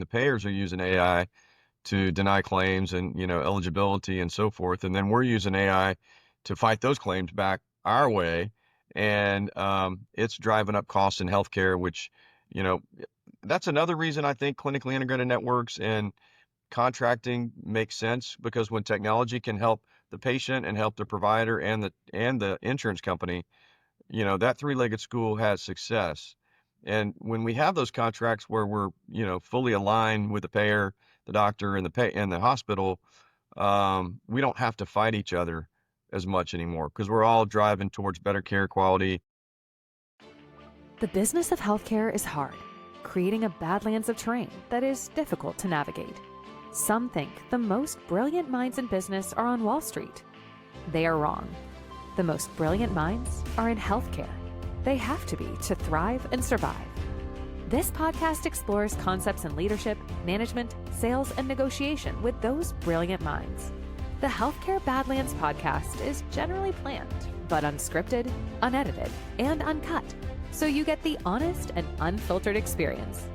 the payers are using AI to deny claims and, eligibility and so forth. And then we're using AI to fight those claims back our way. And it's driving up costs in healthcare, which, you know, that's another reason I think clinically integrated networks and contracting makes sense, because when technology can help the patient and help the provider and the insurance company, that three-legged stool has success. And when we have those contracts where we're, fully aligned with the payer, the doctor, and the hospital, we don't have to fight each other as much anymore, because we're all driving towards better care quality. The business of healthcare is hard, creating a badlands of terrain that is difficult to navigate. Some think the most brilliant minds in business are on Wall Street. They are wrong. The most brilliant minds are in healthcare. They have to be to thrive and survive. This podcast explores concepts in leadership, management, sales, and negotiation with those brilliant minds. The Healthcare Badlands podcast is generally planned, but unscripted, unedited, and uncut, so you get the honest and unfiltered experience.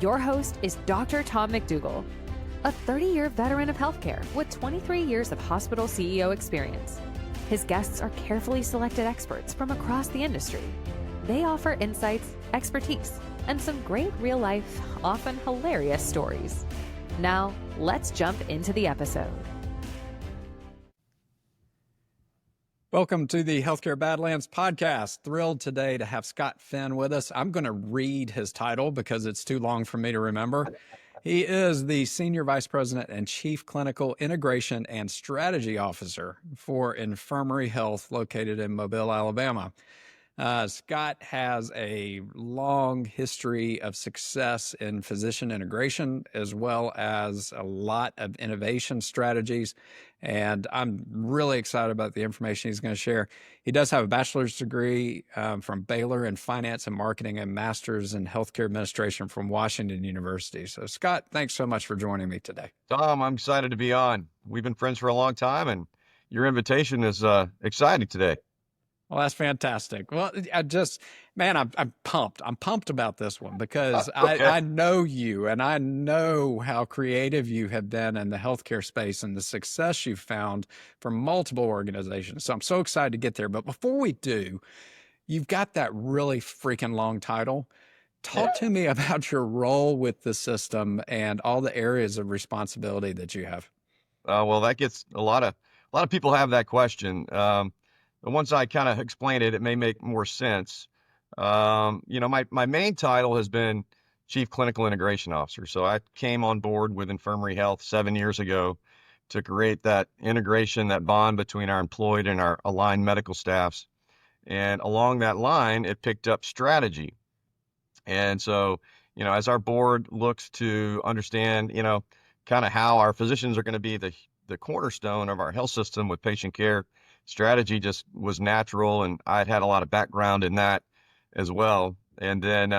Your host is Dr. Tom McDougall, a 30-year veteran of healthcare with 23 years of hospital CEO experience. His guests are carefully selected experts from across the industry. They offer insights, expertise, and some great real-life, often hilarious stories. Now, let's jump into the episode. Welcome to the Healthcare Badlands podcast. Thrilled today to have Scott Fenn with us. I'm going to read his title because it's too long for me to remember. He is the Senior Vice President and Chief Clinical Integration and Strategy Officer for Infirmary Health located in Mobile, Alabama. Scott has a long history of success in physician integration, as well as a lot of innovation strategies. And I'm really excited about the information he's going to share. He does have a bachelor's degree from Baylor in finance and marketing and master's in healthcare administration from Washington University. So Scott, thanks so much for joining me today. Tom, I'm excited to be on. We've been friends for a long time, and your invitation is exciting today. Well, that's fantastic. Well, I'm pumped. I'm pumped about this one because I know you and I know how creative you have been in the healthcare space and the success you've found for multiple organizations. So I'm so excited to get there. But before we do, you've got that really freaking long title. Talk to me about your role with the system and all the areas of responsibility that you have. Well, that gets a lot of people have that question. But once I kind of explain it, it may make more sense. My main title has been Chief Clinical Integration Officer. So I came on board with Infirmary Health 7 years ago to create that integration, that bond between our employed and our aligned medical staffs. And along that line, it picked up strategy. And so, as our board looks to understand, kind of how our physicians are going to be the cornerstone of our health system with patient care, strategy just was natural, and I'd had a lot of background in that as well. And then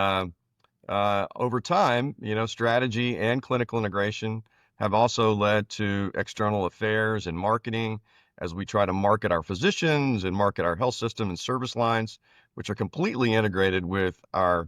over time, strategy and clinical integration have also led to external affairs and marketing as we try to market our physicians and market our health system and service lines, which are completely integrated with our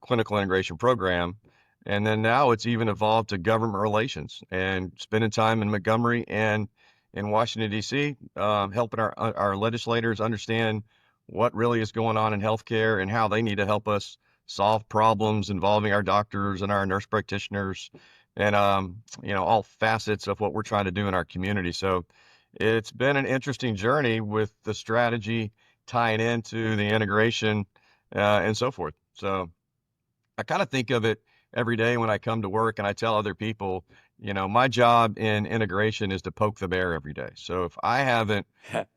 clinical integration program. And then now it's even evolved to government relations and spending time in Montgomery and in Washington, D.C., helping our legislators understand what really is going on in healthcare and how they need to help us solve problems involving our doctors and our nurse practitioners and, all facets of what we're trying to do in our community. So it's been an interesting journey with the strategy tying into the integration and so forth. So I kind of think of it every day when I come to work, and I tell other people, my job in integration is to poke the bear every day. So if I haven't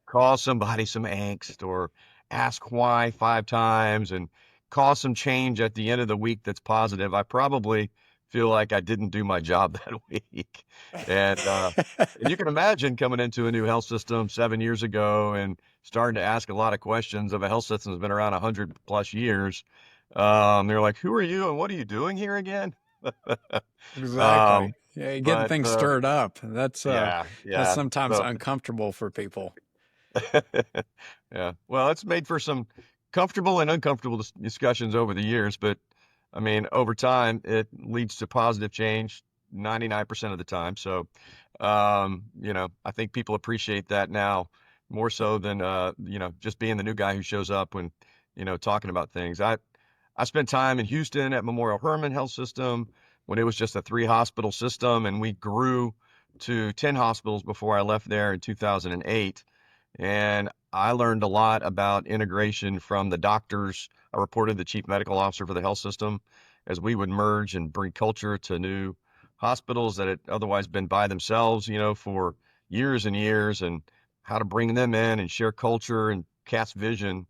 caused somebody some angst or ask why 5 times and cause some change at the end of the week that's positive, I probably feel like I didn't do my job that week. And you can imagine coming into a new health system 7 years ago and starting to ask a lot of questions of a health system that's been around 100 plus years. They're like, who are you and what are you doing here again? Exactly. Yeah, getting things stirred up. That's sometimes So, uncomfortable for people. yeah. Well, it's made for some comfortable and uncomfortable discussions over the years, but I mean, over time, it leads to positive change 99% of the time. So, I think people appreciate that now more so than, just being the new guy who shows up when, talking about things. I spent time in Houston at Memorial Hermann Health System when it was just a 3 hospital system, and we grew to 10 hospitals before I left there in 2008. And I learned a lot about integration from the doctors. I reported the chief medical officer for the health system as we would merge and bring culture to new hospitals that had otherwise been by themselves, for years and years, and how to bring them in and share culture and cast vision.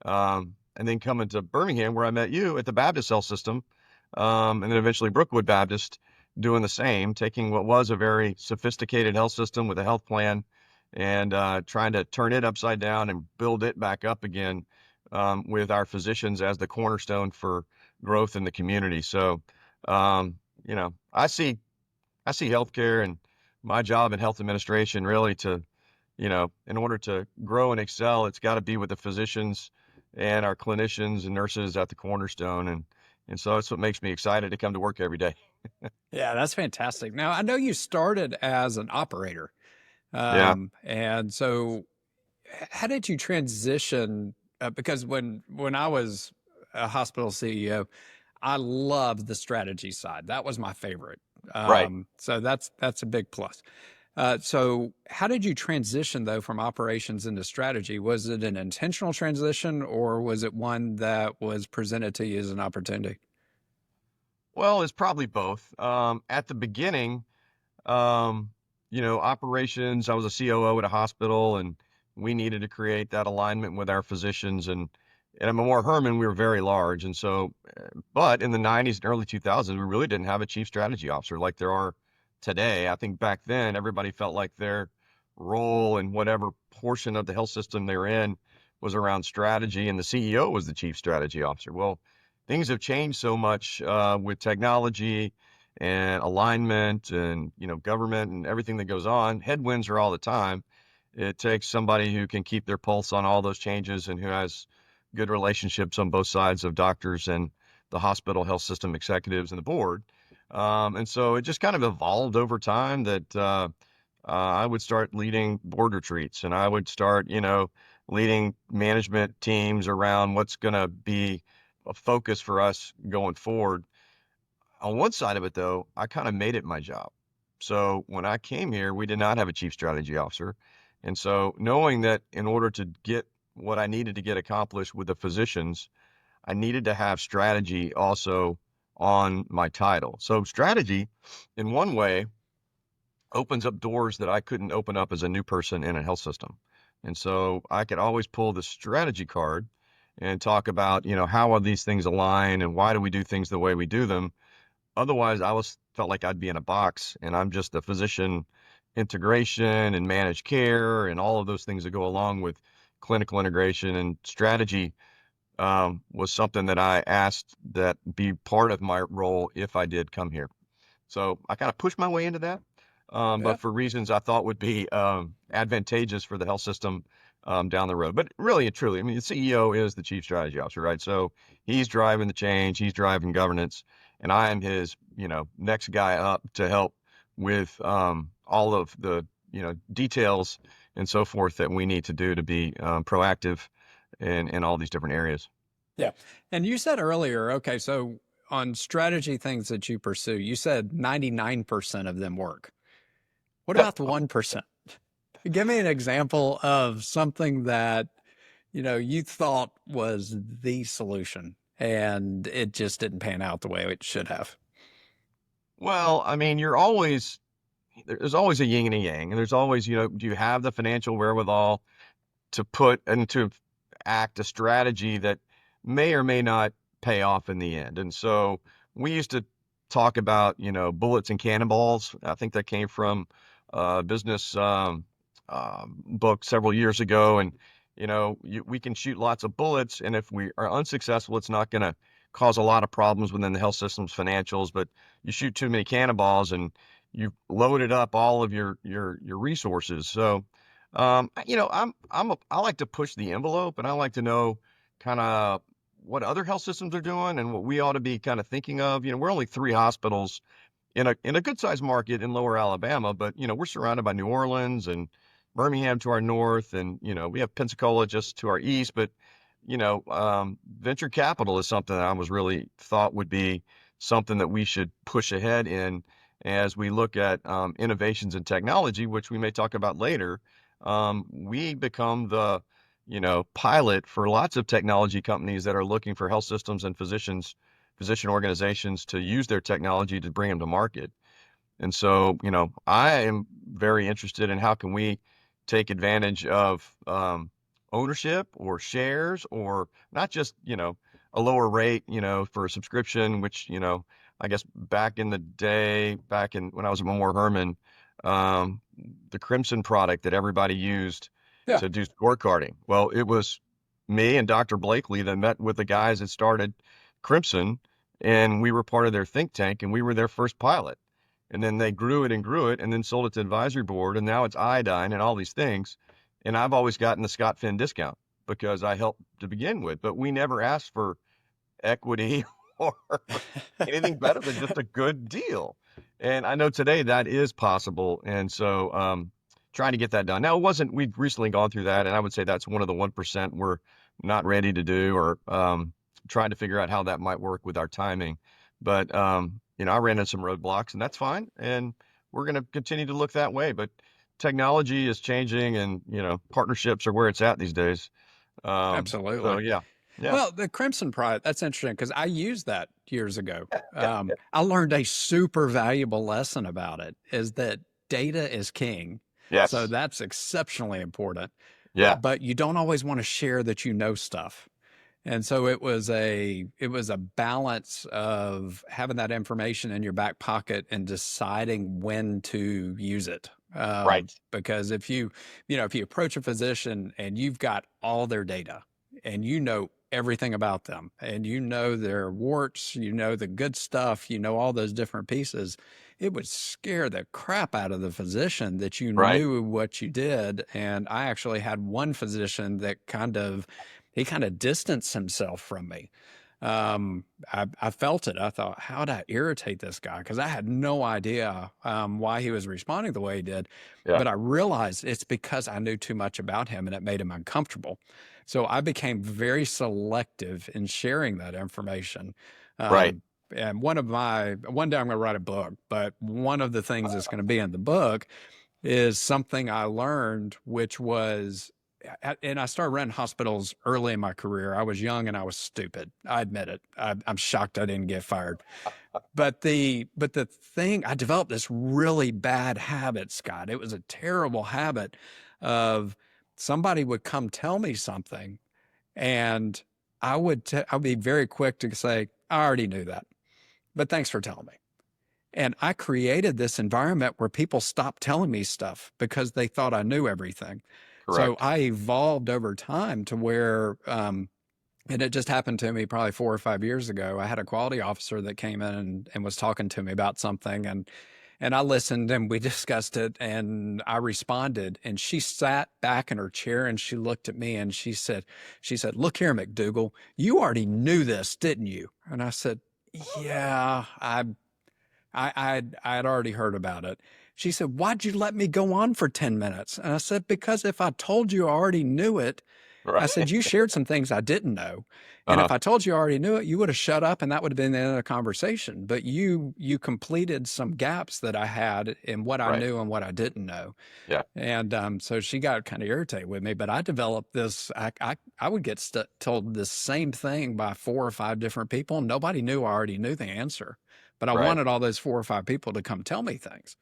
And then coming to Birmingham, where I met you at the Baptist Health System, and then eventually Brookwood Baptist, doing the same, taking what was a very sophisticated health system with a health plan and trying to turn it upside down and build it back up again, with our physicians as the cornerstone for growth in the community. So, I see healthcare and my job in health administration really to, in order to grow and excel, it's got to be with the physicians and our clinicians and nurses at the cornerstone. And so that's what makes me excited to come to work every day. Yeah, that's fantastic. Now, I know you started as an operator. Yeah, And so how did you transition? Because when I was a hospital CEO, I loved the strategy side. That was my favorite. right. So that's a big plus. So how did you transition though from operations into strategy? Was it an intentional transition or was it one that was presented to you as an opportunity? Well, it's probably both. At the beginning, um, operations, I was a COO at a hospital and we needed to create that alignment with our physicians. And at Memorial Hermann, we were very large. And so, but in the 90s and early 2000s, we really didn't have a chief strategy officer like there are today. I think back then, everybody felt like their role in whatever portion of the health system they're in was around strategy, and the CEO was the chief strategy officer. Well, things have changed so much with technology and alignment and government and everything that goes on. Headwinds are all the time. It takes somebody who can keep their pulse on all those changes and who has good relationships on both sides of doctors and the hospital health system executives and the board. And so it just kind of evolved over time that I would start leading board retreats and I would start, leading management teams around what's going to be a focus for us going forward. On one side of it, though, I kind of made it my job. So when I came here, we did not have a chief strategy officer. And so knowing that in order to get what I needed to get accomplished with the physicians, I needed to have strategy also on my title. So strategy, in one way, opens up doors that I couldn't open up as a new person in a health system. And so I could always pull the strategy card and talk about, how are these things align and why do we do things the way we do them? Otherwise, felt like I'd be in a box and I'm just the physician integration and managed care and all of those things that go along with clinical integration. And strategy was something that I asked that be part of my role if I did come here. So I kind of pushed my way into that, Yeah. but for reasons I thought would be advantageous for the health system down the road. But really and truly, I mean, the CEO is the chief strategy officer, right? So he's driving the change, he's driving governance, and I am his, next guy up to help with all of the, details and so forth that we need to do to be proactive in all these different areas. Yeah. And you said earlier, okay, so on strategy things that you pursue, you said 99% of them work. What about the 1%? Give me an example of something that, you thought was the solution and it just didn't pan out the way it should have. Well, I mean, there's always a yin and a yang, and there's always, do you have the financial wherewithal to put and to act a strategy that may or may not pay off in the end? And so we used to talk about, bullets and cannonballs. I think that came from a business book several years ago. And, we can shoot lots of bullets, and if we are unsuccessful, it's not going to cause a lot of problems within the health system's financials. But you shoot too many cannonballs and you've loaded up all of your resources. So, I like to push the envelope, and I like to know kind of what other health systems are doing and what we ought to be kind of thinking of. We're only 3 hospitals in a good sized market in lower Alabama, but we're surrounded by New Orleans and Birmingham to our north, and we have Pensacola just to our east. But venture capital is something that I was really thought would be something that we should push ahead in as we look at innovations in technology, which we may talk about later. We become the pilot for lots of technology companies that are looking for health systems and physician organizations to use their technology to bring them to market. And so, I am very interested in how can we take advantage of ownership or shares, or not just, a lower rate, for a subscription, which, I guess back in the day, when I was at Memorial Hermann, the Crimson product that everybody used to do scorecarding. Well, it was me and Dr. Blakely that met with the guys that started Crimson, and we were part of their think tank, and we were their first pilot. And then they grew it and then sold it to advisory board, and now it's iodine and all these things. And I've always gotten the Scott Fenn discount because I helped to begin with, but we never asked for equity or anything better than just a good deal. And I know today that is possible. And so trying to get that done. Now, we've recently gone through that, and I would say that's one of the 1% we're not ready to do, or trying to figure out how that might work with our timing. But, I ran into some roadblocks, and that's fine. And we're going to continue to look that way. But technology is changing, and, partnerships are where it's at these days. Absolutely. So, yeah. Well, the Crimson product, that's interesting because I used that years ago. I learned a super valuable lesson about it, is that data is king. Yes. So that's exceptionally important. Yeah. But you don't always want to share that you know stuff. And so it was a balance of having that information in your back pocket and deciding when to use it. Right. Because if you approach a physician and you've got all their data and you know everything about them and you know their warts, you know the good stuff, you know all those different pieces, it would scare the crap out of the physician that you knew what you did. And I actually had one physician that he kind of distanced himself from me. I felt it. I thought, how did I irritate this guy? Because I had no idea why he was responding the way he did. Yeah. But I realized it's because I knew too much about him and it made him uncomfortable. So I became very selective in sharing that information. Right. And one day I'm going to write a book, but one of the things that's going to be in the book is something I learned, which was, and I started running hospitals early in my career. I was young and I was stupid. I admit it. I'm shocked I didn't get fired. But the thing, I developed this really bad habit, Scott. It was a terrible habit of somebody would come tell me something, and I would be very quick to say, I already knew that, but thanks for telling me. And I created this environment where people stopped telling me stuff because they thought I knew everything. Correct. So I evolved over time to where, and it just happened to me probably 4 or 5 years ago. I had a quality officer that came in and was talking to me about something, and I listened and we discussed it and I responded, and she sat back in her chair and she looked at me and she said, "Look here, McDougall, you already knew this, didn't you?" And I said, "Yeah, I'd already heard about it." She said, "Why'd you let me go on for 10 minutes? And I said, "Because if I told you I already knew it," I said, "you shared some things I didn't know. And if I told you I already knew it, you would have shut up and that would have been the end of the conversation. But you completed some gaps that I had in what I knew and what I didn't know." Yeah. And so she got kind of irritated with me, but I developed this, I would get told the same thing by 4 or 5 different people. And nobody knew I already knew the answer, but I wanted all those 4 or 5 people to come tell me things.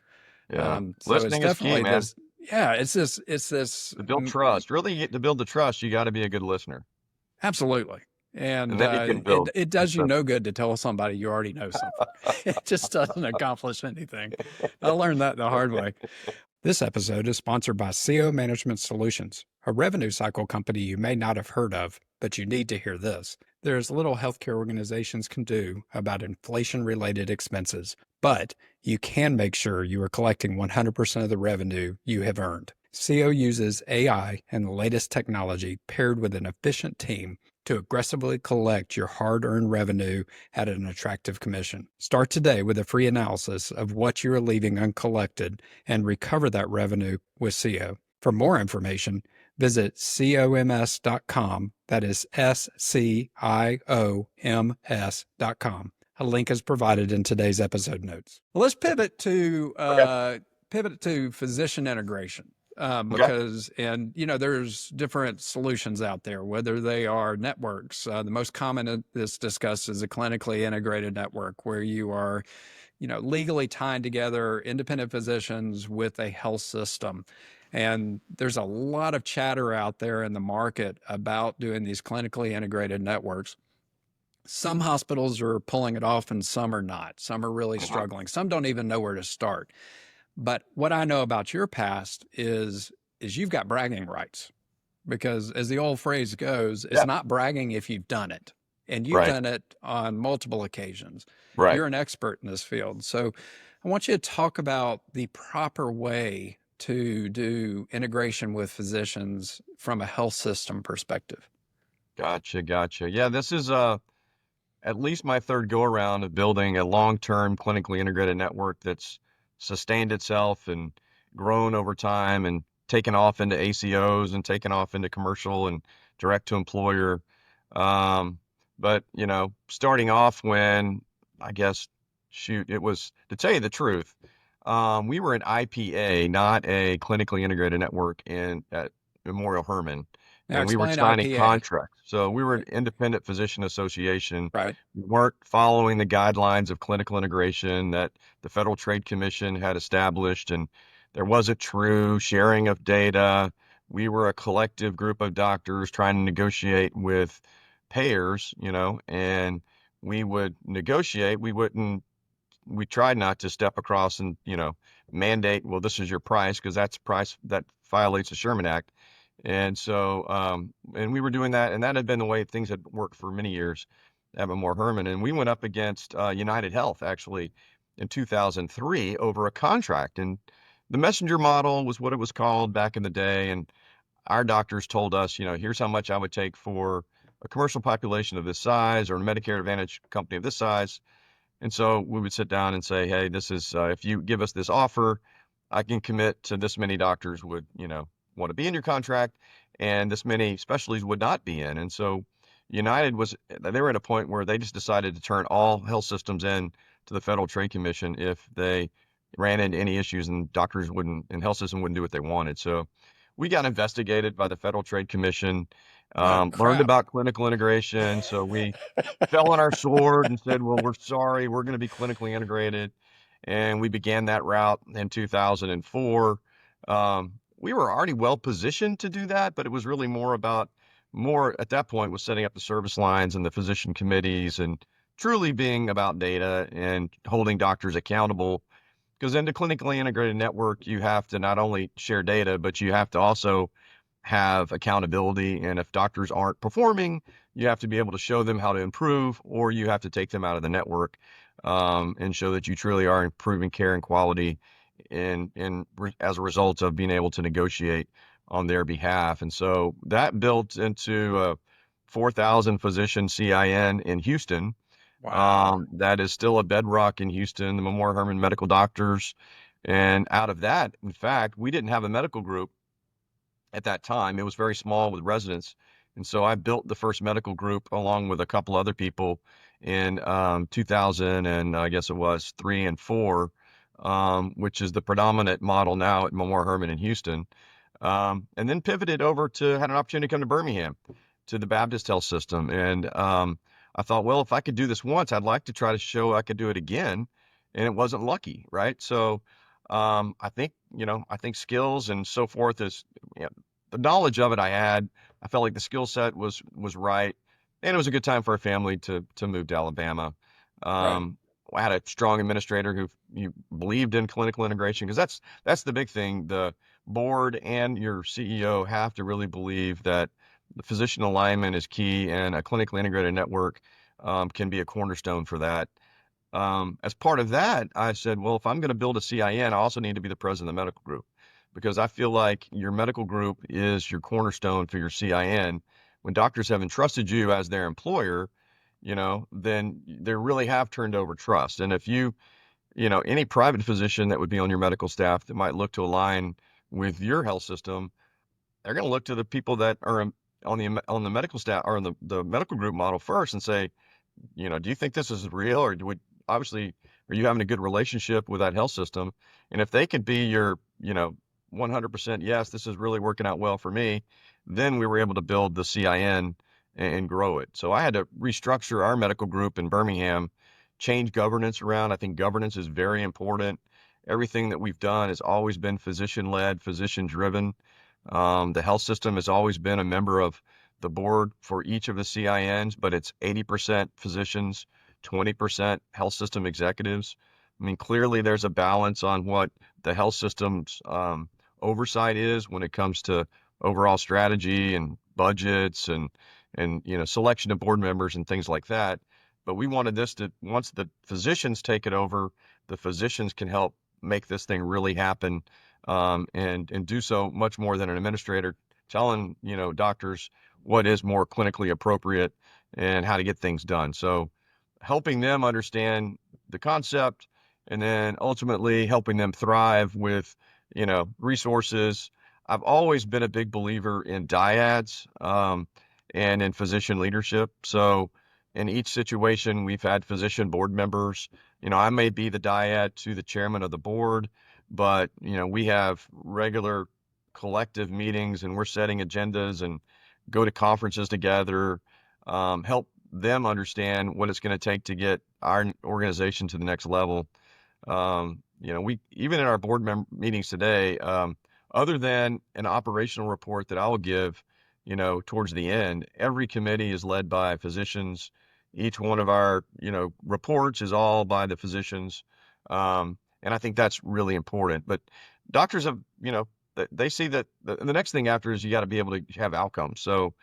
Yeah. So Listening it's is key, definitely man. it's this To build trust. Really, to build the trust, you got to be a good listener. Absolutely. And then you can build. it does you no good to tell somebody you already know something. It just doesn't accomplish anything. I learned that the hard way. This episode is sponsored by CO Management Solutions, a revenue cycle company you may not have heard of, but you need to hear this. There's little healthcare organizations can do about inflation-related expenses, but you can make sure you are collecting 100% of the revenue you have earned. CO uses AI and the latest technology paired with an efficient team to aggressively collect your hard-earned revenue at an attractive commission. Start today with a free analysis of what you are leaving uncollected and recover that revenue with CO. For more information, visit coms.com. That is SCIOMS.com. A link is provided in today's episode notes. Well, let's pivot to physician integration. Because, and there's different solutions out there, whether they are networks. The most common that's discussed is a clinically integrated network where you are, legally tying together independent physicians with a health system. And there's a lot of chatter out there in the market about doing these clinically integrated networks. Some hospitals are pulling it off and some are not. Some are really struggling. Some don't even know where to start. But what I know about your past is you've got bragging rights, because as the old phrase goes, it's not bragging if you've done it, and you've done it on multiple occasions. Right. You're an expert in this field. So I want you to talk about the proper way to do integration with physicians from a health system perspective. Gotcha. Yeah, this is at least my third go around of building a long-term clinically integrated network that's sustained itself and grown over time and taken off into ACOs and taken off into commercial and direct to employer. But starting off when, I guess, it was, to tell you the truth, we were an IPA, not a clinically integrated network at Memorial Hermann. Now, and we were signing contracts. So we were an independent physician association. Right. We weren't following the guidelines of clinical integration that the Federal Trade Commission had established, and there wasn't true sharing of data. We were a collective group of doctors trying to negotiate with payers, and we would negotiate. We tried not to step across and, mandate, well, this is your price, because that's price that violates the Sherman Act. And so, and we were doing that, and that had been the way things had worked for many years at Memorial Hermann. And we went up against United Health actually in 2003 over a contract. And the messenger model was what it was called back in the day. And our doctors told us, here's how much I would take for a commercial population of this size or a Medicare Advantage company of this size. And so we would sit down and say, hey, this is, if you give us this offer, I can commit to this many doctors would, want to be in your contract, and this many specialties would not be in. And so United they were at a point where they just decided to turn all health systems in to the Federal Trade Commission if they ran into any issues and doctors and health system wouldn't do what they wanted. So we got investigated by the Federal Trade Commission, learned about clinical integration. So we fell on our sword and said, well, we're sorry, we're going to be clinically integrated. And we began that route in 2004. We were already well positioned to do that, but it was really more at that point was setting up the service lines and the physician committees and truly being about data and holding doctors accountable. Because in the clinically integrated network, you have to not only share data, but you have to also have accountability. And if doctors aren't performing, you have to be able to show them how to improve, or you have to take them out of the network and show that you truly are improving care and quality as a result of being able to negotiate on their behalf. And so that built into a 4,000 physician CIN in Houston. Wow. That is still a bedrock in Houston, the Memorial Hermann Medical Doctors. And out of that, in fact, we didn't have a medical group at that time. It was very small with residents. And so I built the first medical group along with a couple other people in 2000, and I guess it was 3 and 4. Which is the predominant model now at Memorial Hermann in Houston, and then pivoted over had an opportunity to come to Birmingham to the Baptist Health System. And I thought, well, if I could do this once, I'd like to try to show I could do it again. And it wasn't lucky, right? So I think skills and so forth is, the knowledge of it I had. I felt like the skill set was right. And it was a good time for our family to move to Alabama. Right. I had a strong administrator who believed in clinical integration, because that's the big thing. The board and your CEO have to really believe that the physician alignment is key, and a clinically integrated network can be a cornerstone for that. As part of that, I said, well, if I'm going to build a CIN, I also need to be the president of the medical group, because I feel like your medical group is your cornerstone for your CIN. when doctors have entrusted you as their employer, then they really have turned over trust. And if any private physician that would be on your medical staff that might look to align with your health system, they're going to look to the people that are on the medical staff or on the medical group model first and say, do you think this is real, or obviously, are you having a good relationship with that health system? And if they could be your, 100% yes, this is really working out well for me, then we were able to build the CIN and grow it. So I had to restructure our medical group in Birmingham, change governance around. I think governance is very important. Everything that we've done has always been physician-led, physician-driven. The health system has always been a member of the board for each of the CINs, but it's 80% physicians, 20% health system executives. I mean, clearly there's a balance on what the health system's oversight is when it comes to overall strategy and budgets and selection of board members and things like that. But we wanted this to, once the physicians take it over, the physicians can help make this thing really happen, and do so much more than an administrator telling, doctors what is more clinically appropriate and how to get things done. So helping them understand the concept and then ultimately helping them thrive with, resources. I've always been a big believer in dyads, and in physician leadership. So in each situation, we've had physician board members. I may be the dyad to the chairman of the board, but, we have regular collective meetings and we're setting agendas and go to conferences together, help them understand what it's going to take to get our organization to the next level. We even in our board meetings today, other than an operational report that I will give, towards the end, every committee is led by physicians. Each one of our, reports is all by the physicians. And I think that's really important. But doctors have, they see that the next thing after is you got to be able to have outcomes. So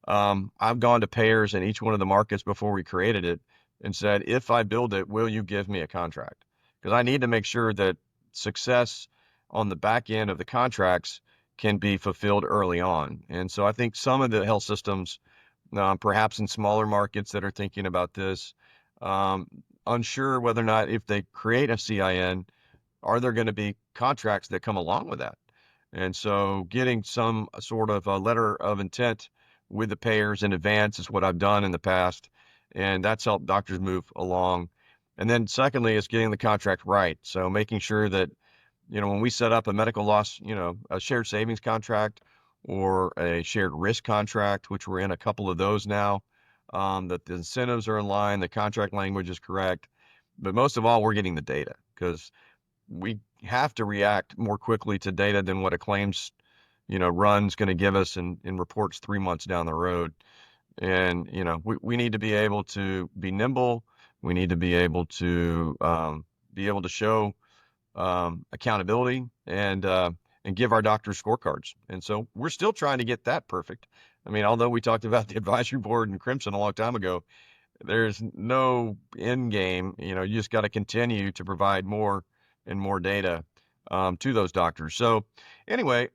I've gone to payers in each one of the markets before we created it and said, if I build it, will you give me a contract? Because I need to make sure that success on the back end of the contracts can be fulfilled early on. And so I think some of the health systems, perhaps in smaller markets that are thinking about this, unsure whether or not if they create a CIN, are there going to be contracts that come along with that? And so getting some sort of a letter of intent with the payers in advance is what I've done in the past. And that's helped doctors move along. And then secondly, is getting the contract right. So making sure that, when we set up a medical loss, a shared savings contract or a shared risk contract, which we're in a couple of those now, that the incentives are in line, the contract language is correct. But most of all, we're getting the data because we have to react more quickly to data than what a claims, run's going to give us in reports 3 months down the road. And, we need to be able to be nimble. We need to be able to show accountability and give our doctors scorecards. And so we're still trying to get that perfect. I mean, although we talked about the advisory board and Crimson a long time ago, there's no end game. You just got to continue to provide more and more data to those doctors. So anyway,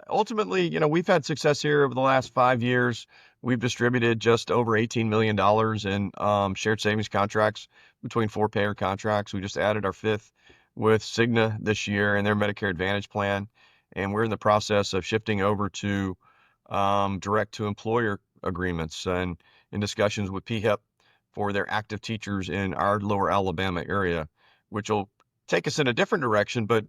ultimately, we've had success here over the last 5 years. We've distributed just over $18 million in shared savings contracts between 4 payer contracts. We just added our 5th with Cigna this year and their Medicare Advantage plan. And we're in the process of shifting over to direct to employer agreements and in discussions with PHIP for their active teachers in our lower Alabama area, which will take us in a different direction. But,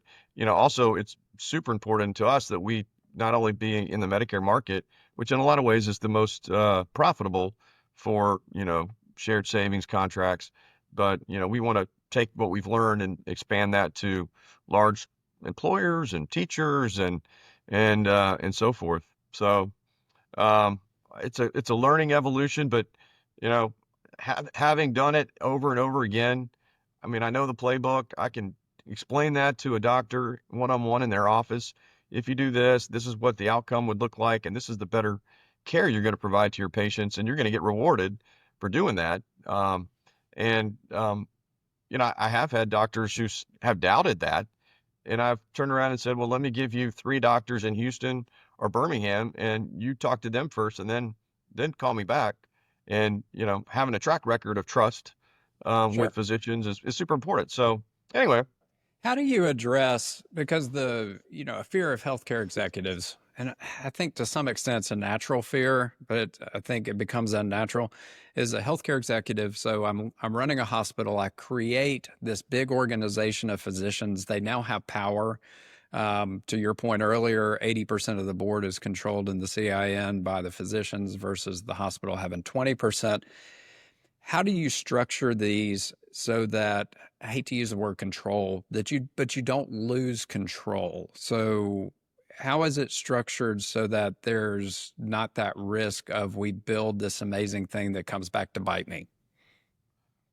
also it's super important to us that we not only be in the Medicare market, which in a lot of ways is the most profitable for, shared savings contracts, but, we want to take what we've learned and expand that to large employers and teachers and so forth. So it's a learning evolution, but having done it over and over again, I mean, I know the playbook. I can explain that to a doctor one-on-one in their office. If you do this, this is what the outcome would look like, and this is the better care you're going to provide to your patients, and you're going to get rewarded for doing that. I have had doctors who have doubted that, and I've turned around and said, well, let me give you 3 doctors in Houston or Birmingham, and you talk to them first and then call me back. And, having a track record of trust Sure. with physicians is super important. So anyway, How do you address, because a fear of healthcare executives, and I think to some extent it's a natural fear, but I think it becomes unnatural, is a healthcare executive. So I'm running a hospital. I create this big organization of physicians. They now have power. To your point earlier, 80% of the board is controlled in the CIN by the physicians versus the hospital having 20%. How do you structure these so that, I hate to use the word control, but you don't lose control? So how is it structured so that there's not that risk of we build this amazing thing that comes back to bite me?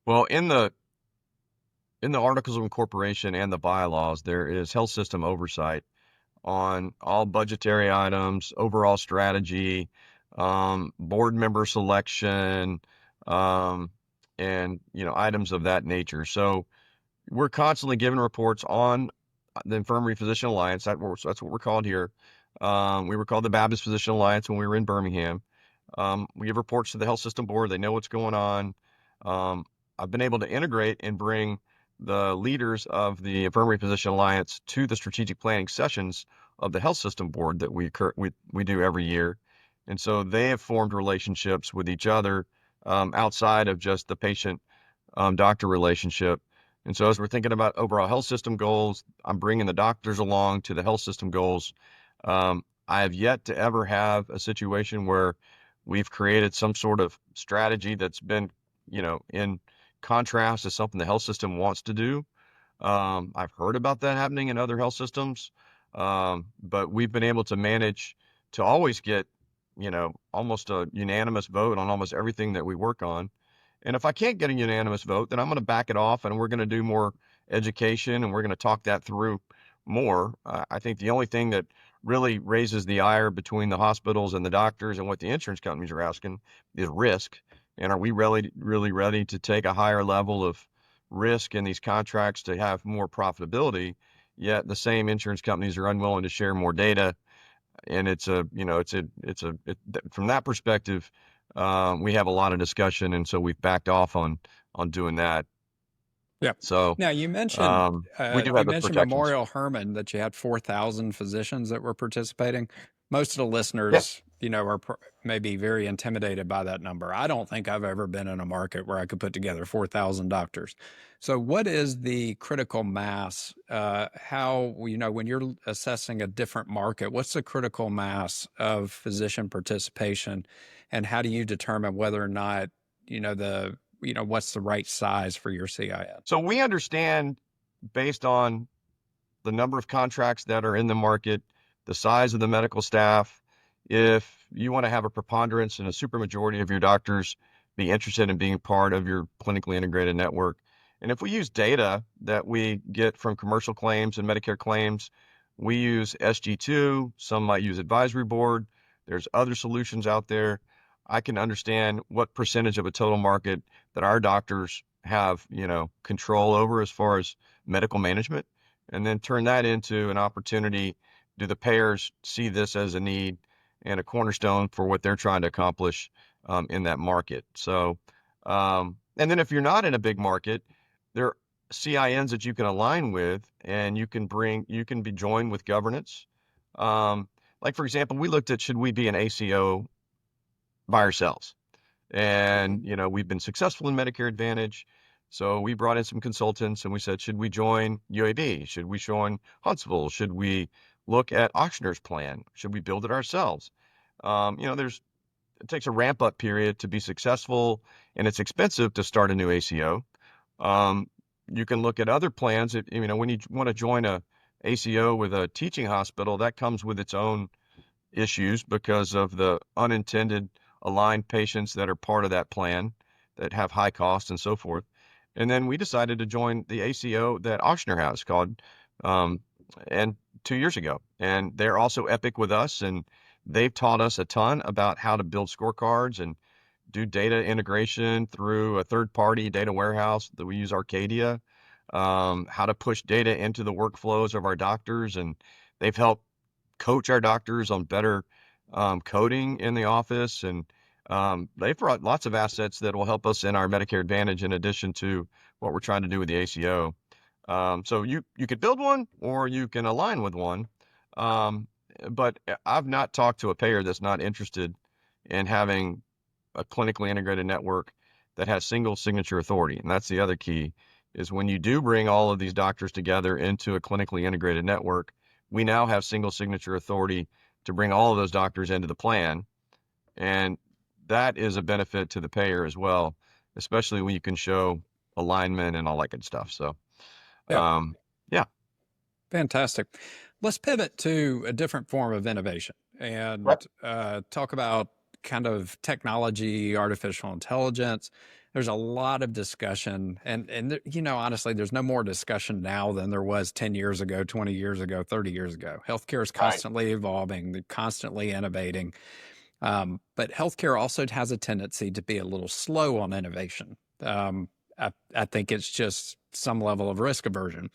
well, in the articles of incorporation and the bylaws, there is health system oversight on all budgetary items, overall strategy, board member selection, um, and items of that nature. So we're constantly giving reports on the Infirmary Physician Alliance. That's what we're called here. We were called the Baptist Physician Alliance when we were in Birmingham. We give reports to the health system board. They know what's going on. Um, I've been able to integrate and bring the leaders of the Infirmary Physician Alliance to the strategic planning sessions of the health system board that we do every year. And so they have formed relationships with each other outside of just the patient doctor relationship. And so as we're thinking about overall health system goals, I'm bringing the doctors along to the health system goals. I have yet to ever have a situation where we've created some sort of strategy that's been, in contrast to something the health system wants to do. I've heard about that happening in other health systems, but we've been able to manage to always get, almost a unanimous vote on almost everything that we work on. And if I can't get a unanimous vote, then I'm going to back it off and we're going to do more education and we're going to talk that through more. I think the only thing that really raises the ire between the hospitals and the doctors and what the insurance companies are asking is risk. And are we really ready to take a higher level of risk in these contracts to have more profitability? Yet the same insurance companies are unwilling to share more data. And from that perspective, we have a lot of discussion, and so we've backed off on doing that. Yeah. So Now we do have those protections. Memorial Hermann, that you had 4,000 physicians that were participating. Most of the Yeah. listeners, are maybe very intimidated by that number. I don't think I've ever been in a market where I could put together 4,000 doctors. So what is the critical mass? How, when you're assessing a different market, what's the critical mass of physician participation, and how do you determine whether or not, what's the right size for your CIN? So we understand, based on the number of contracts that are in the market, the size of the medical staff, if you want to have a preponderance and a supermajority of your doctors be interested in being part of your clinically integrated network. And if we use data that we get from commercial claims and Medicare claims, we use SG2, some might use advisory board. There's other solutions out there. I can understand what percentage of a total market that our doctors have, control over as far as medical management, and then turn that into an opportunity. Do the payers see this as a need and a cornerstone for what they're trying to accomplish in that market? So, and then if you're not in a big market, there are CINs that you can align with, and you can be joined with governance. Like, for example, we looked at, should we be an ACO by ourselves? And, we've been successful in Medicare Advantage. So we brought in some consultants and we said, should we join UAB? Should we join Huntsville? Should we look at Auctioneer's plan? Should we build it ourselves? It takes a ramp up period to be successful, and it's expensive to start a new ACO. You can look at other plans. When you want to join a ACO with a teaching hospital, that comes with its own issues because of the unintended aligned patients that are part of that plan that have high costs and so forth. And then we decided to join the ACO that Auctioneer has called, and 2 years ago. And they're also Epic with us, and they've taught us a ton about how to build scorecards and do data integration through a third-party data warehouse that we use, Arcadia, how to push data into the workflows of our doctors. And they've helped coach our doctors on better coding in the office, and they've brought lots of assets that will help us in our Medicare Advantage in addition to what we're trying to do with the ACO. So you could build one or you can align with one. But I've not talked to a payer that's not interested in having a clinically integrated network that has single signature authority. And that's the other key, is when you do bring all of these doctors together into a clinically integrated network, we now have single signature authority to bring all of those doctors into the plan. And that is a benefit to the payer as well, especially when you can show alignment and all that good stuff. So, Yeah. Yeah. Fantastic. Let's pivot to a different form of innovation and talk about kind of technology, artificial intelligence. There's a lot of discussion, and honestly, there's no more discussion now than there was 10 years ago, 20 years ago, 30 years ago. Healthcare is constantly evolving, they're constantly innovating. But healthcare also has a tendency to be a little slow on innovation. I think it's just some level of risk aversion.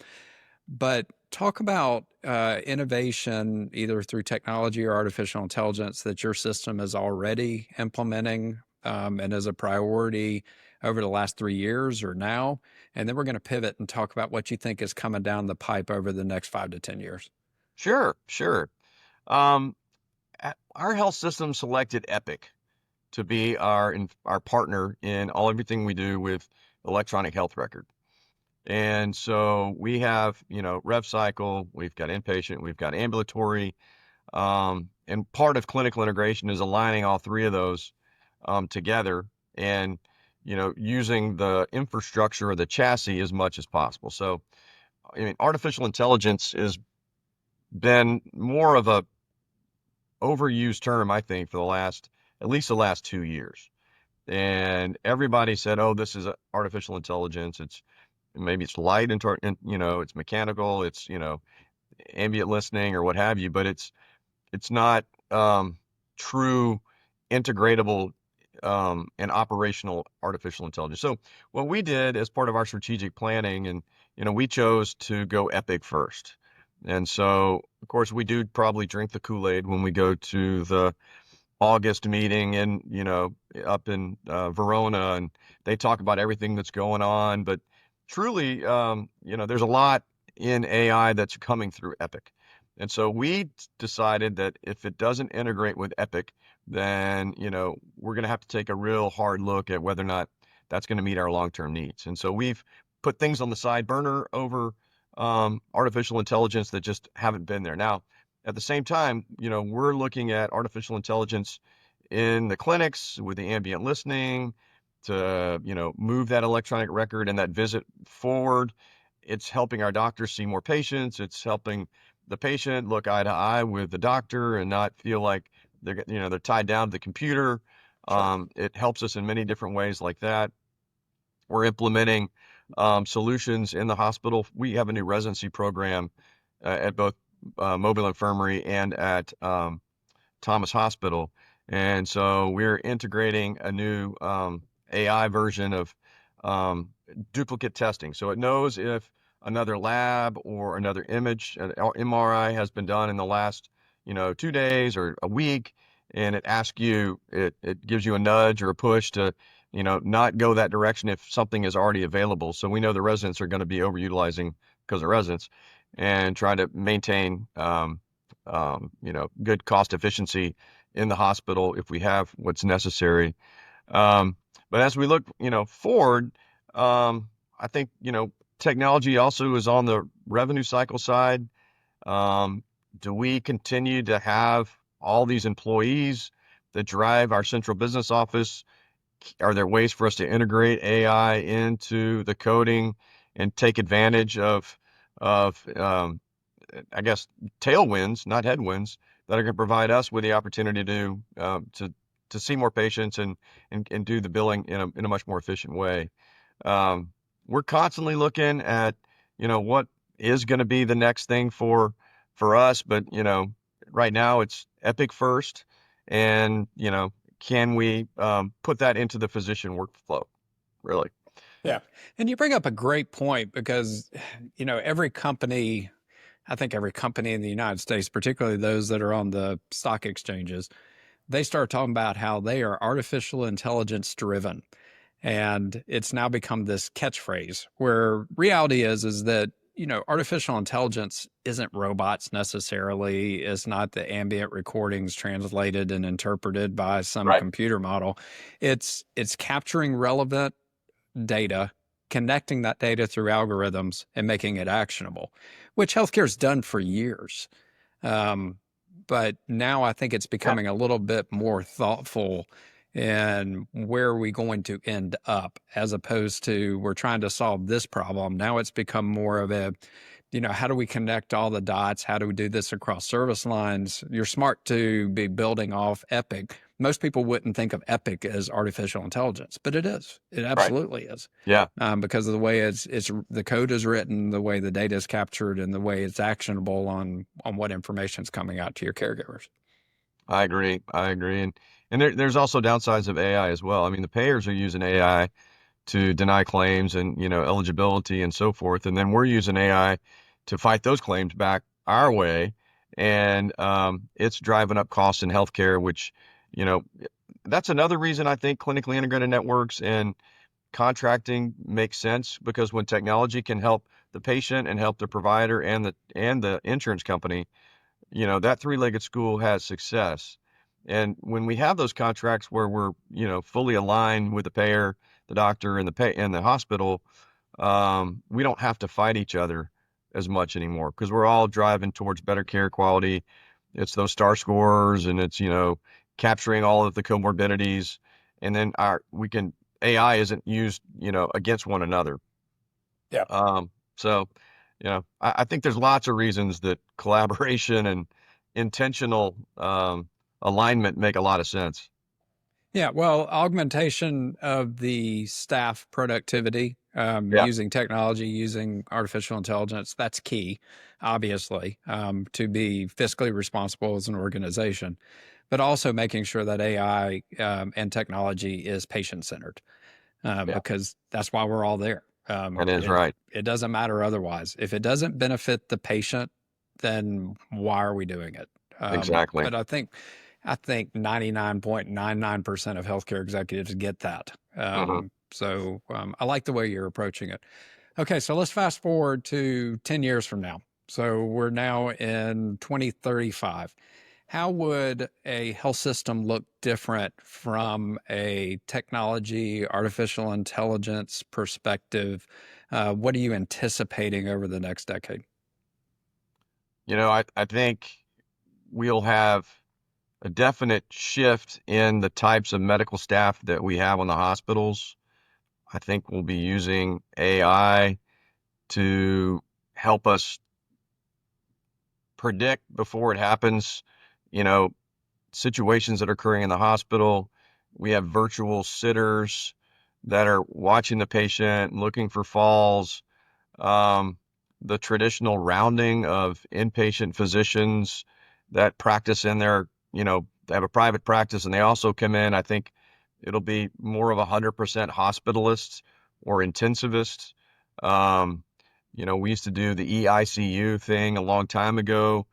But talk about innovation, either through technology or artificial intelligence, that your system is already implementing and as a priority over the last 3 years or now. And then we're going to pivot and talk about what you think is coming down the pipe over the next 5 to 10 years. Sure. Um, our health system selected Epic to be our partner in everything we do with electronic health record. And so we have, rev cycle, we've got inpatient, we've got ambulatory, and part of clinical integration is aligning all three of those together and, using the infrastructure or the chassis as much as possible. So, I mean, artificial intelligence has been more of a overused term, I think, for at least the last 2 years. And everybody said, oh, this is artificial intelligence. Maybe it's light into, it's mechanical, it's, ambient listening or what have you, but it's not true integratable and operational artificial intelligence. So what we did as part of our strategic planning, and, we chose to go Epic first. And so, of course, we do probably drink the Kool-Aid when we go to the August meeting and, up in Verona, and they talk about everything that's going on. But truly, there's a lot in AI that's coming through Epic. And so we decided that if it doesn't integrate with Epic, then, we're going to have to take a real hard look at whether or not that's going to meet our long-term needs. And so we've put things on the side burner over artificial intelligence that just haven't been there. Now, at the same time, we're looking at artificial intelligence in the clinics with the ambient listening to, move that electronic record and that visit forward. It's helping our doctors see more patients. It's helping the patient look eye to eye with the doctor and not feel like they're tied down to the computer. Sure. It helps us in many different ways like that. We're implementing solutions in the hospital. We have a new residency program at both Mobile Infirmary and at Thomas Hospital. And so we're integrating a new AI version of duplicate testing. So it knows if another lab or another image, an MRI has been done in the last, 2 days or a week, and it asks you, it gives you a nudge or a push to, not go that direction if something is already available. So we know the residents are going to be overutilizing because of residents, and try to maintain, good cost efficiency in the hospital if we have what's necessary. But as we look, forward, I think, technology also is on the revenue cycle side. Do we continue to have all these employees that drive our central business office? Are there ways for us to integrate AI into the coding and take advantage of I guess, tailwinds, not headwinds, that are going to provide us with the opportunity to see more patients and do the billing in a much more efficient way. We're constantly looking at, what is going to be the next thing for us, but, right now it's Epic first, and, can we put that into the physician workflow, really? Yeah. And you bring up a great point because, every company I think every company in the United States, particularly those that are on the stock exchanges, they start talking about how they are artificial intelligence driven. And it's now become this catchphrase where reality is that, artificial intelligence isn't robots necessarily. It's not the ambient recordings translated and interpreted by some Right. computer model. It's capturing relevant data, connecting that data through algorithms and making it actionable, which healthcare's done for years. But now I think it's Yeah. becoming a little bit more thoughtful in where are we going to end up, as opposed to we're trying to solve this problem. Now it's become more of a, how do we connect all the dots? How do we do this across service lines? You're smart to be building off Epic. Most people wouldn't think of Epic as artificial intelligence, but it is. It Right. absolutely is. Yeah. Because of the way it's the code is written, the way the data is captured, and the way it's actionable on what information is coming out to your caregivers. I agree. And there's also downsides of AI as well. I mean, the payers are using AI to deny claims and, eligibility and so forth. And then we're using AI to fight those claims back our way. And it's driving up costs in healthcare, which, you know, that's another reason I think clinically integrated networks and contracting makes sense, because when technology can help the patient and help the provider and the insurance company, that three-legged stool has success. And when we have those contracts where we're, fully aligned with the payer, the doctor, and the hospital, we don't have to fight each other as much anymore, because we're all driving towards better care quality. It's those star scores, and it's, capturing all of the comorbidities, and then AI isn't used, against one another. Yeah. So, I think there's lots of reasons that collaboration and intentional alignment make a lot of sense. Yeah, well, augmentation of the staff productivity, Yeah. using technology, using artificial intelligence, that's key, obviously, to be fiscally responsible as an organization, but also making sure that AI and technology is patient-centered, Yeah. because that's why we're all there. That is right. It doesn't matter otherwise. If it doesn't benefit the patient, then why are we doing it? Exactly. But I think 99.99% of healthcare executives get that. Mhm. I like the way you're approaching it. Okay, so let's fast forward to 10 years from now. So we're now in 2035. How would a health system look different from a technology, artificial intelligence perspective? What are you anticipating over the next decade? I think we'll have a definite shift in the types of medical staff that we have on the hospitals. I think we'll be using AI to help us predict before it happens, you know, situations that are occurring in the hospital. We have virtual sitters that are watching the patient, looking for falls. Um, the traditional rounding of inpatient physicians that practice in their, they have a private practice and they also come in. I think it'll be more of 100% hospitalists or intensivists. Um, we used to do the EICU thing a long time ago.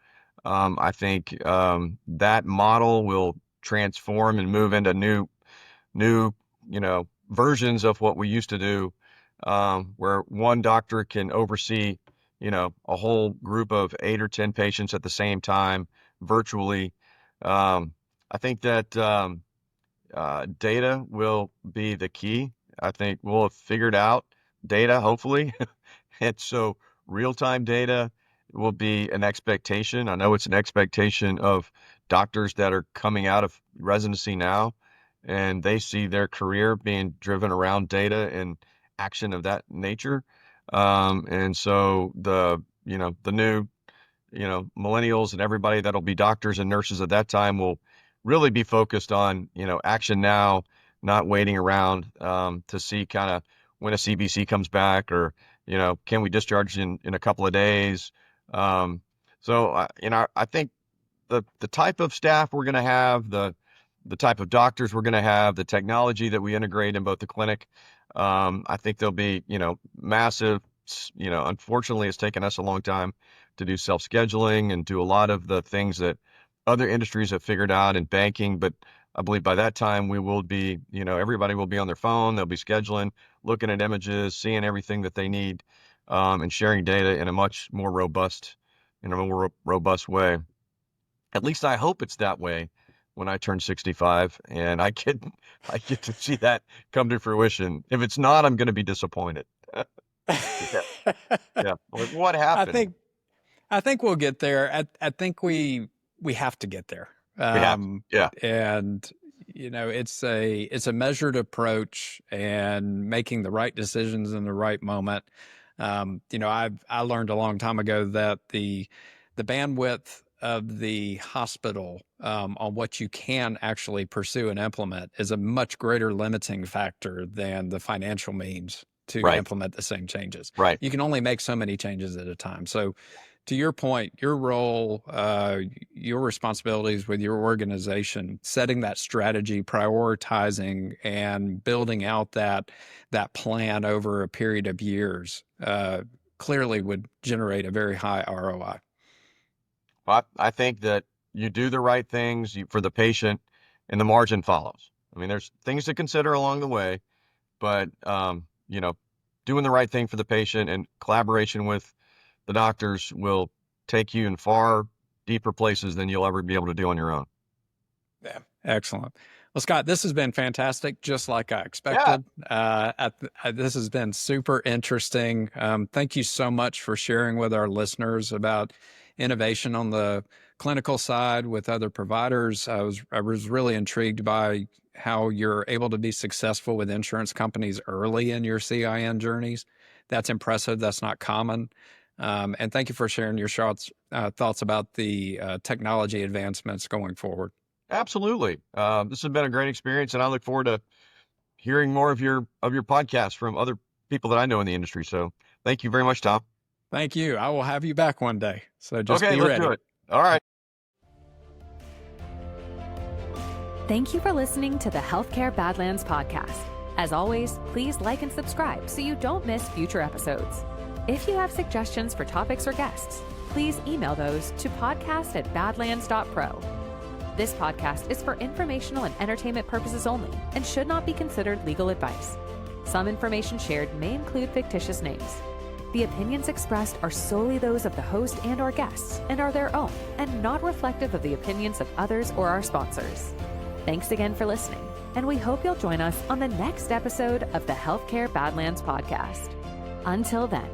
I think that model will transform and move into new, versions of what we used to do, where one doctor can oversee, a whole group of 8 or 10 patients at the same time virtually. I think that data will be the key. I think we'll have figured out data, hopefully. And so real-time data will be an expectation. I know it's an expectation of doctors that are coming out of residency now, and they see their career being driven around data and action of that nature. And so the new, millennials and everybody that'll be doctors and nurses at that time will really be focused on, action now, not waiting around to see kind of when a CBC comes back, or, can we discharge in a couple of days? I think the type of staff we're going to have, the type of doctors we're going to have, the technology that we integrate in both the clinic, I think there'll be, massive unfortunately, it's taken us a long time to do self-scheduling and do a lot of the things that other industries have figured out in banking. But I believe by that time we will be, everybody will be on their phone. They'll be scheduling, looking at images, seeing everything that they need, and sharing data in a much more robust, way. At least I hope it's that way when I turn 65 and I get to see that come to fruition. If it's not, I'm going to be disappointed. Yeah. Yeah. Like, what I happened? think we'll get there. I think we have to get there. We have. Yeah. And it's a measured approach and making the right decisions in the right moment. I learned a long time ago that the bandwidth of the hospital on what you can actually pursue and implement is a much greater limiting factor than the financial means to Right. implement the same changes. Right. You can only make so many changes at a time. So to your point, your role, your responsibilities with your organization, setting that strategy, prioritizing, and building out that plan over a period of years, clearly would generate a very high ROI. I think that you do the right things for the patient, and the margin follows. I mean, there's things to consider along the way, but doing the right thing for the patient and collaboration with the doctors will take you in far deeper places than you'll ever be able to do on your own. Yeah, excellent. Well, Scott, this has been fantastic, just like I expected. Yeah. This has been super interesting. Thank you so much for sharing with our listeners about innovation on the clinical side with other providers. I was really intrigued by how you're able to be successful with insurance companies early in your CIN journeys. That's impressive. That's not common. And thank you for sharing your thoughts about the technology advancements going forward. Absolutely. This has been a great experience, and I look forward to hearing more of your podcast from other people that I know in the industry. So thank you very much, Tom. Thank you. I will have you back one day. So just Okay, be let's ready. do it. All right. Thank you for listening to the Healthcare Badlands podcast. As always, please like and subscribe so you don't miss future episodes. If you have suggestions for topics or guests, please email those to podcast@badlands.pro. This podcast is for informational and entertainment purposes only and should not be considered legal advice. Some information shared may include fictitious names. The opinions expressed are solely those of the host and/or guests and are their own and not reflective of the opinions of others or our sponsors. Thanks again for listening, and we hope you'll join us on the next episode of the Healthcare Badlands podcast. Until then,